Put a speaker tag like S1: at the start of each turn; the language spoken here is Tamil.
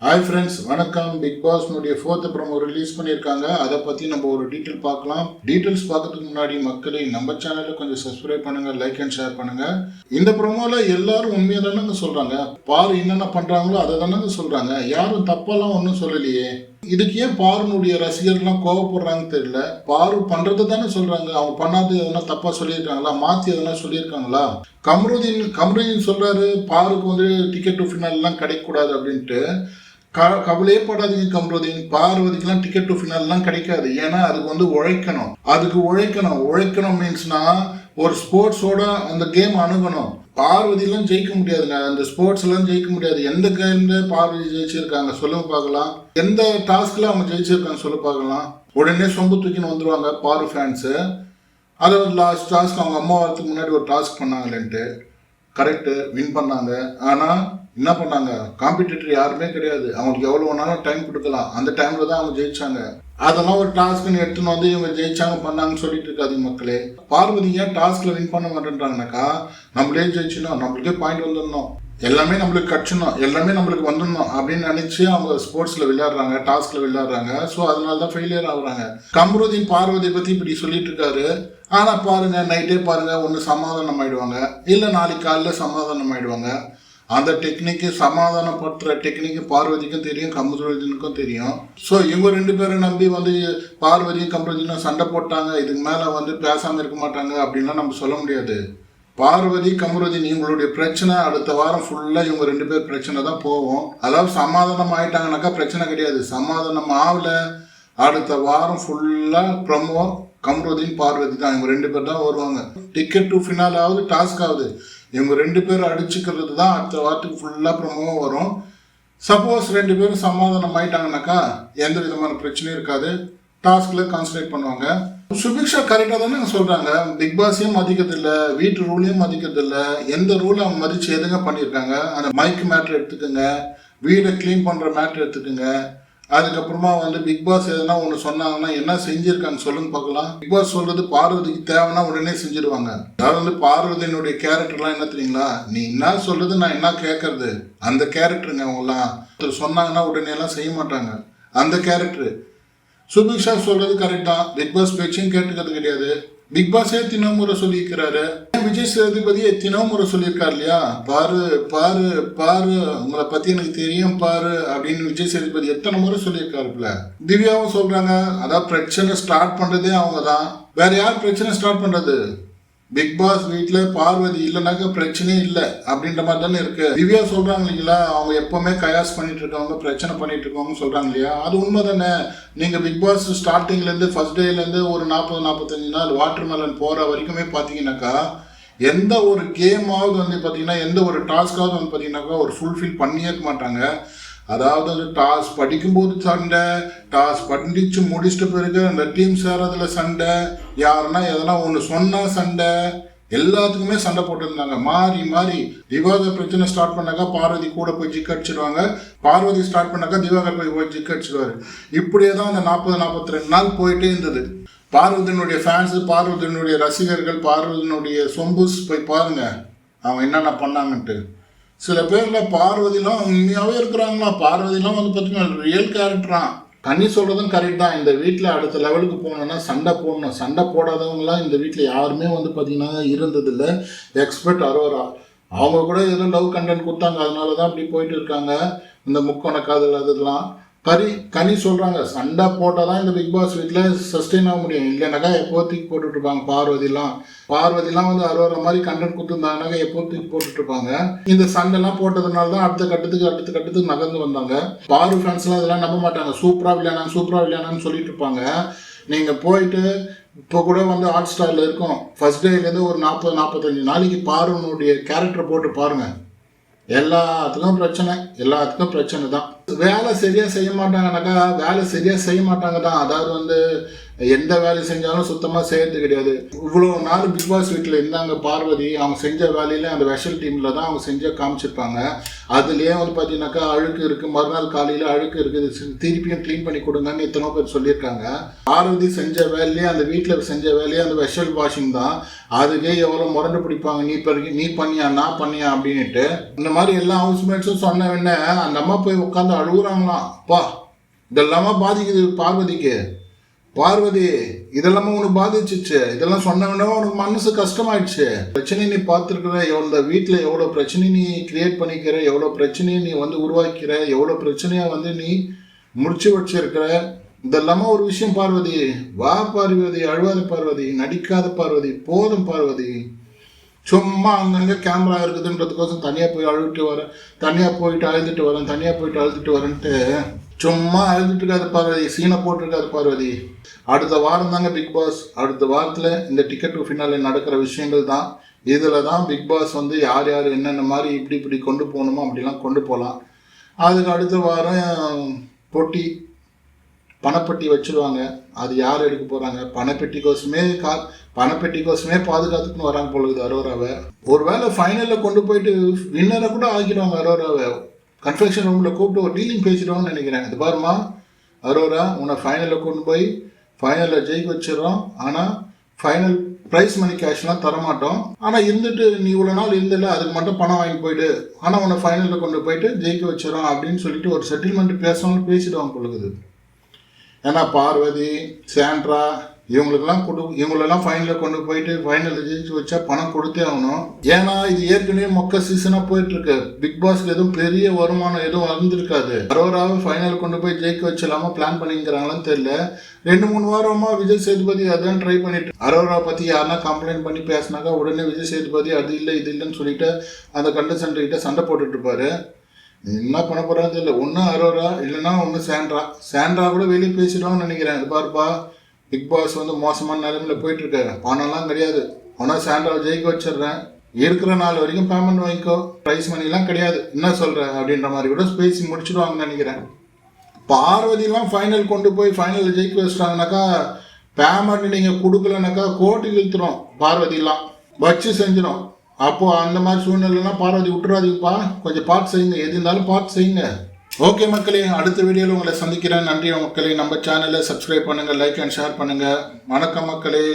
S1: ஹாய் ஃப்ரெண்ட்ஸ், வணக்கம். பிக் பாஸ்னுடைய 4th ப்ரோமோ ரிலீஸ் பண்ணியிருக்காங்க. அதை பற்றி நம்ம ஒரு டீட்டெயில் பார்க்கலாம். டீட்டெயில்ஸ் பார்க்கறதுக்கு முன்னாடி மக்களே நம்ம சேனலை கொஞ்சம் சப்ஸ்கிரைப் பண்ணுங்க, லைக் அண்ட் ஷேர் பண்ணுங்க. இந்த ப்ரோமோல எல்லாரும் உண்மையை தானங்க சொல்றாங்க. பாரு என்னென்ன பண்றாங்களோ அதை தானங்க சொல்றாங்க. யாரும் தப்பெல்லாம் ஒன்றும் சொல்லலையே. இதுக்கு ஏன் பாருனுடைய ரசிகர்லாம் கோவப்படுறாங்கன்னு தெரியல. பாரு பண்றது தானே சொல்றாங்க. அவங்க பண்ணாது எதனா தப்பா சொல்லியிருக்காங்களா, மாத்தி எதனா சொல்லியிருக்காங்களா? கமருதீன் சொல்றாரு பாருக்கு வந்து டிக்கெட் டு ஃபினால் எல்லாம் கிடைக்கக்கூடாது அப்படின்ட்டு. கவலையே படாதீங்க கமருதீன், பார்வதிக்கெல்லாம் டிக்கெட் டு ஃபினால்லாம் கிடைக்காது. ஏன்னா அதுக்கு வந்து உழைக்கணும் மீன்ஸ்னா ஒரு ஸ்போர்ட்ஸோட அந்த கேம் அணுகணும். பார்வதியெல்லாம் ஜெயிக்க முடியாதுங்க. அந்த ஸ்போர்ட்ஸ் எல்லாம் ஜெயிக்க முடியாது. எந்த கேம்ல பார்வதி ஜெயிச்சிருக்காங்க சொல்லுங்க பார்க்கலாம். எந்த டாஸ்க்ல அவங்க ஜெயிச்சிருக்காங்க சொல்ல பார்க்கலாம். உடனே சொம்பு தூக்கின்னு வந்துருவாங்க பாரு ஃபேன்ஸு. அதை ஒரு லாஸ்ட் டாஸ்க் அவங்க அம்மா வரதுக்கு முன்னாடி ஒரு டாஸ்க் பண்ணாங்களேன்ட்டு கரெக்டு வின் பண்ணாங்க. ஆனால் என்ன பண்ணாங்க, காம்படிட்டர் யாருமே கிடையாது. அவங்களுக்கு எவ்வளோ வேணாலும் டைம் கொடுக்கலாம். அந்த டைம்ல தான் அவங்க ஜெயிச்சாங்க. அதெல்லாம் ஒரு டாஸ்க்னு எடுத்துன்னு வந்து இவங்க ஜெயிச்சாங்க பண்ணாங்கன்னு சொல்லிட்டு இருக்காது மக்களே. பார்வதி ஏன் டாஸ்க்ல வின் பண்ண மாட்டேன்றாங்கனாக்கா, நம்மளே ஜெயிச்சணும், நம்மளுக்கே பாயிண்ட் வந்துடணும், எல்லாமே நம்மளுக்கு கட்சணும், எல்லாமே நம்மளுக்கு வந்துடணும் அப்படின்னு நினைச்சு அவங்க ஸ்போர்ட்ஸ்ல விளையாடுறாங்க, டாஸ்க்ல விளையாடுறாங்க. ஸோ அதனால தான் ஃபெயிலியர் ஆகுறாங்க. கமருதீன் பார்வதி பத்தி இப்படி சொல்லிட்டு இருக்காரு. ஆனா பாருங்க, நைட்டே பாருங்க, ஒன்று சமாதானம் ஆயிடுவாங்க, இல்லை நாளைக்கு காலைல சமாதானம் ஆயிடுவாங்க. அந்த டெக்னிக்கு, சமாதானப்படுத்துற டெக்னிக்கு பார்வதிக்கும் தெரியும், கமருதீனுக்கும் தெரியும். ஸோ இவங்க ரெண்டு பேரும் நம்பி வந்து பார்வதியும் கமருதீனும் சண்டை போட்டாங்க, இதுக்கு மேலே வந்து பேசாமல் இருக்க மாட்டாங்க அப்படின்லாம் நம்ம சொல்ல முடியாது. பார்வதி கமருதீன் இவங்களுடைய பிரச்சனை அடுத்த வாரம் ஃபுல்லாக இவங்க ரெண்டு பேர் பிரச்சனை தான் போகும். அதாவது சமாதானம் ஆயிட்டாங்கனாக்கா பிரச்சனை கிடையாது. சமாதானம் ஆகல, அடுத்த வாரம் ஃபுல்லாக ப்ரமோ கமருதீன் பார்வதி தான். இவங்க ரெண்டு பேர் தான் வருவாங்க. டிக்கெட் டு ஃபினால் ஆகுது, டாஸ்க் ஆகுது. இவங்க ரெண்டு பேரும் அடிச்சுக்கிறது தான் அடுத்த வாரத்துக்கு ஃபுல்லாக ப்ரமோ வரும். சப்போஸ் ரெண்டு பேரும் சமாதானம் ஆயிட்டாங்கனாக்கா எந்த விதமான பிரச்சனையும் இருக்காது. டாஸ்க்ல கான்சன்ட்ரேட் பண்ணுவாங்க. சுபிக்ஷா கரெக்டாக தானே சொல்றாங்க. பிக் பாஸையும் மதிக்கிறது இல்லை, வீட்டு ரூலையும் மதிக்கிறது இல்லை. எந்த ரூலை அவங்க மதிச்சு எதுங்க பண்ணியிருக்காங்க. அந்த மைக் மேட்ரு எடுத்துக்கோங்க, வீடை கிளீன் பண்ற மேட்ரு எடுத்துக்கோங்க. அதுக்கப்புறமா வந்து பிக் பாஸ் எதனா ஒன்று சொன்னாங்கன்னா என்ன செஞ்சிருக்காங்க சொல்லுங்க பார்க்கலாம். பிக் பாஸ் சொல்றது பார்வதிக்கு தேவைன்னா உடனே செஞ்சிருவாங்க. அதாவது வந்து பார்வதியினுடைய கேரக்டர்லாம் என்ன தெரியுங்களா, நீ என்ன சொல்றது நான் என்ன கேட்கறது, அந்த கேரக்டருங்க. அவங்களாம் சொன்னாங்கன்னா உடனே எல்லாம் செய்ய மாட்டாங்க, அந்த கேரக்டர். சுபிக்ஷா சொல்றது கரெக்ட் தான். பிக் பாஸ் பேச்சையும் கேட்டுக்கிறது கிடையாது. பிக் பாஸே எத்தனோ முறை சொல்லியிருக்கிறாரு. விஜய் சேதுபதி எத்தனோ முறை சொல்லியிருக்காரு இல்லையா, பாரு பாரு பாரு உங்களை பத்தி எனக்கு தெரியும் பாரு அப்படின்னு விஜய் சேதுபதி எத்தனை முறை சொல்லியிருக்காருல. திவ்யாவும் சொல்றாங்க, அதான் பிரச்சனை ஸ்டார்ட் பண்றதே அவங்க தான். வேற யார் பிரச்சனை ஸ்டார்ட் பண்றது? பிக் பாஸ் வீட்டுல பார்வதி இல்லைனாக்க பிரச்சனையே இல்லை அப்படின்ற மாதிரி தானே இருக்கு. திவ்யா சொல்றாங்க இல்லைங்களா, அவங்க எப்பவுமே கயாஸ் பண்ணிட்டு இருக்கவங்க, பிரச்சனை பண்ணிட்டு இருக்கவங்க சொல்றாங்க இல்லையா, அது உண்மை தானே. நீங்க பிக் பாஸ் ஸ்டார்டிங்ல இருந்து ஃபர்ஸ்ட் டேல இருந்து ஒரு 40-45 நாள் வாட்டர் மெலன் போற வரைக்குமே பாத்தீங்கன்னாக்கா எந்த ஒரு கேமாவது வந்து பாத்தீங்கன்னா, எந்த ஒரு டாஸ்காவது வந்து பாத்தீங்கன்னாக்கா ஒரு ஃபுல்ஃபில் பண்ணியே இருக்க மாட்டாங்க. அதாவது வந்து டாஸ் படிக்கும்போது சண்டை, டாஸ் படிச்சு முடிச்சிட்ட பிறகு அந்த டீம் சேரதுல சண்டை, யாருன்னா எதனா ஒன்று சொன்னா சண்டை, எல்லாத்துக்குமே சண்டை போட்டுருந்தாங்க மாறி மாறி. திவாகர் பிரச்சனை ஸ்டார்ட் பண்ணாக்கா பார்வதி கூட போய் ஜிக் அடிச்சிடுவாங்க, பார்வதி ஸ்டார்ட் பண்ணாக்கா திவாகர் போய் ஜிக் அடிச்சிடுவாரு. இப்படியே தான் அந்த 40-42 நாள் போயிட்டே இருந்தது. பார்வதியினுடைய ஃபேன்ஸு, பார்வதியினுடைய ரசிகர்கள், பார்வதியினுடைய சொம்புஸ் போய் பாருங்க அவங்க என்னென்ன பண்ணாங்கன்ட்டு. சில பேர்ல பார்வதிலாம் உண்மையாவே இருக்கிறாங்களா, பார்வதிலாம் வந்து பார்த்தீங்கன்னா ரியல் கேரக்டரான். கண்ணி சொல்றதும் கரெக்ட் தான். இந்த வீட்டில் அடுத்த லெவலுக்கு போனோம்னா சண்டை போடணும். சண்டை போடாதவங்களாம் இந்த வீட்டில் யாருமே வந்து பார்த்தீங்கன்னா இருந்ததில்லை. எக்ஸ்பர்ட் அரோரா அவங்க கூட ஏதோ லவ் கண்டென்ட் கொடுத்தாங்க, அதனால தான் அப்படி போயிட்டு இருக்காங்க. இந்த முக்கோண காதல் அதெல்லாம் கனி சொல்றாங்க, சண்டை போட்டால் தான் இந்த பிக் பாஸ் வீட்டில் சஸ்டெயின் ஆக முடியும், இல்லைனாக்கா எப்போ தூக்கி போட்டுட்டு இருப்பாங்க. பார்வதிலாம் வந்து அறுவற மாதிரி கண்டென்ட் கொடுத்துருந்தாங்கனாக்கா எப்போ தூக்கி போட்டுட்டு இருப்பாங்க. இந்த சண்டைலாம் போட்டதுனால தான் அடுத்த கட்டத்துக்கு நகர்ந்து வந்தாங்க. பாரு ஃபேன்ஸ்லாம் இதெல்லாம் நம்ப மாட்டாங்க. சூப்பரா விளையாடான்னு சொல்லிட்டு இருப்பாங்க. நீங்க போயிட்டு இப்போ கூட வந்து ஹாட் ஸ்டார்ல இருக்கும், ஃபர்ஸ்ட் டேலேருந்து ஒரு 40-45 நாளைக்கு பாருனுடைய கேரக்டர் போட்டு பாருங்க. எல்லாத்துக்கும் பிரச்சனை தான். வேலை சரியா செய்ய மாட்டாங்க தான். அதாவது வந்து எந்த வேலை செஞ்சாலும் சுத்தமாக செய்யறது கிடையாது. இவ்வளோ நாள் பிக் பாஸ் வீட்டில் இருந்தாங்க பார்வதி, அவங்க செஞ்ச வேலையில அந்த வெஷல் டீமில் தான் அவங்க செஞ்ச காமிச்சிருப்பாங்க. அதுலேயே வந்து பார்த்தீங்கன்னாக்கா அழுக்கு இருக்குது, மறுநாள் காலையில் அழுக்கு இருக்குது, திருப்பியும் க்ளீன் பண்ணி கொடுங்கன்னு எத்தனோ பேர் சொல்லியிருக்காங்க. பார்வதி செஞ்ச வேலையே, அந்த வீட்டில் செஞ்ச வேலையே அந்த வெஷல் வாஷிங் தான். அதுக்கே எவ்வளோ முரண்டு பிடிப்பாங்க, நீ பண்ணியா நான் பண்ணியா அப்படின்ட்டு. இந்த மாதிரி எல்லா ஹவுஸ்மேட்ஸும் சொன்ன உடனே அந்த அம்மா போய் உட்காந்து அழுகுறாங்களாம். அப்பா இதெல்லாமா பாதிக்குது பார்வதிக்கு. பார்வதி இதெல்லாமே உனக்கு பாதிச்சிச்சு. இதெல்லாம் சொன்னவனே உனக்கு மனசு கஷ்டமாயிடுச்சு. பிரச்சனை நீ பார்த்துருக்குற, இந்த வீட்டில் எவ்வளோ பிரச்சனை நீ கிரியேட் பண்ணிக்கிற, எவ்வளோ பிரச்சனையை நீ வந்து உருவாக்கிற, எவ்வளோ பிரச்சனையா வந்து நீ முடிச்சு வச்சிருக்கிற. இதெல்லாமா ஒரு விஷயம் பார்வதி. வா பார்வதி, அழுவாத பார்வதி, நடிக்காத பார்வதி, போதும் பார்வதி. சும்மா அங்கங்கே கேமரா இருக்குதுன்றதுக்கோசம் தனியாக போய் அழுதுட்டு வரேன், தனியாக போயிட்டு அழுதுட்டு வரேன், தனியாக போயிட்டு அழுதுட்டு வரேன்ட்டு சும்மா அழுதுட்டு இருக்காது பார்வதி, சீனை போட்டிருக்காது பார்வதி. அடுத்த வாரம் தாங்க பிக் பாஸ். அடுத்த வாரத்தில் இந்த டிக்கெட் டு ஃபினாலே நடக்கிற விஷயங்கள் தான். இதில் தான் பிக் பாஸ் வந்து யார் யார் என்னென்ன மாதிரி இப்படி கொண்டு போகணுமோ அப்படிலாம் கொண்டு போகலாம். அதுக்கு அடுத்த வாரம் பொட்டி பணப்பெட்டி வச்சுருவாங்க. அது யார் எடுக்க போகிறாங்க? பணப்பெட்டிக்கோசமே பாதுகாத்துக்குன்னு வராங்க பொழுது அரோராவை. ஒரு வேளை ஃபைனலில் கொண்டு போயிட்டு வின்னரை கூட ஆக்கிடுவாங்க அரோராவை. கன்ஃபெக்ஷன் ரூமில் கூப்பிட்டு ஒரு டீலிங் பேசிடுவாங்கன்னு நினைக்கிறேன். இது பாருமா அரோரா, உன்னை ஃபைனலில் கொண்டு போய் ஃபைனலில் ஜெயிக்க வச்சிடறோம். ஆனால் ஃபைனல் ப்ரைஸ் மணி கேஷ்லாம் தரமாட்டோம். ஆனால் இருந்துட்டு நீ இவ்வளோ நாள் இருந்தில்ல, அதுக்கு மட்டும் பணம் வாங்கி போயிடு. ஆனால் உன்னை ஃபைனலில் கொண்டு போயிட்டு ஜெயிக்க வச்சிடறோம் அப்படின்னு சொல்லிட்டு ஒரு செட்டில்மெண்ட் பேசணும்னு பேசிடுவாங்க பொழுது. ஏன்னா பார்வதி, சாண்ட்ரா இவங்களெல்லாம் ஃபைனலில் கொண்டு போயிட்டு ஃபைனலில் ஜெயிச்சு வச்சா பணம் கொடுத்தே ஆகணும். ஏன்னா இது ஏற்கனவே மொக்க சீசனாக போயிட்டுருக்கு. பிக் பாஸ்க்கு எதுவும் பெரிய வருமானம் எதுவும் வந்திருக்காது. அரோராவை ஃபைனல் கொண்டு போய் ஜெயிக்க வச்சலாமா பிளான் பண்ணிக்கிறாங்களான்னு தெரியல. 2-3 வாரமாக விஜய் சேதுபதி அதான் ட்ரை பண்ணிட்டு, அரோரா பற்றி யாருன்னா கம்ப்ளைண்ட் பண்ணி பேசினாக்கா உடனே விஜய் சேதுபதி அது இல்லை இது இல்லைன்னு சொல்லிட்டு அந்த கண்டஸ்டன்ட் கிட்ட சண்டை போட்டுட்டு இருப்பாரு. என்ன பண்ண போகிறான்னு தெரியல. ஒன்று அரோரா இல்லைன்னா ஒன்று சாண்ட்ரா கூட வெளியே பேசிடுவாங்கன்னு நினைக்கிறேன். இது பாருப்பா, பிக் பாஸ் வந்து மோசமான நிலைமையில் போயிட்டுருக்காரு. பணம்லாம் கிடையாது. ஆனால் சாண்ட்ராவை ஜெயிக்க வச்சிடுறேன், இருக்கிற நாள் வரைக்கும் பேமெண்ட் வாங்கிக்கோ, ப்ரைஸ் மணிலாம் கிடையாது, என்ன சொல்கிற அப்படின்ற மாதிரி கூட பேசி முடிச்சிடுவாங்கன்னு நினைக்கிறேன். பார்வதிலாம் ஃபைனல் கொண்டு போய் ஃபைனலில் ஜெயிக்க வச்சிட்டாங்கனாக்கா பேமெண்ட் நீங்கள் கொடுக்கலனாக்கா கோர்ட்டுக்கு இழுத்துரும். பார்வதிலாம் வச்சு செஞ்சிடும். அப்போது அந்த மாதிரி சூழ்நிலைலாம் பார்வதி விட்டுறாதீங்கப்பா, கொஞ்சம் பார்த்து செய்யுங்க, எது இருந்தாலும் பார்த்து செய்யுங்க. ஓகே மக்களே, அடுத்த வீடியோவில் உங்களை சந்திக்கிறேன். நன்றி மக்களே. நம்ம சேனலை சப்ஸ்கிரைப் பண்ணுங்கள், லைக் அண்ட் ஷேர் பண்ணுங்கள். வணக்கம் மக்களே.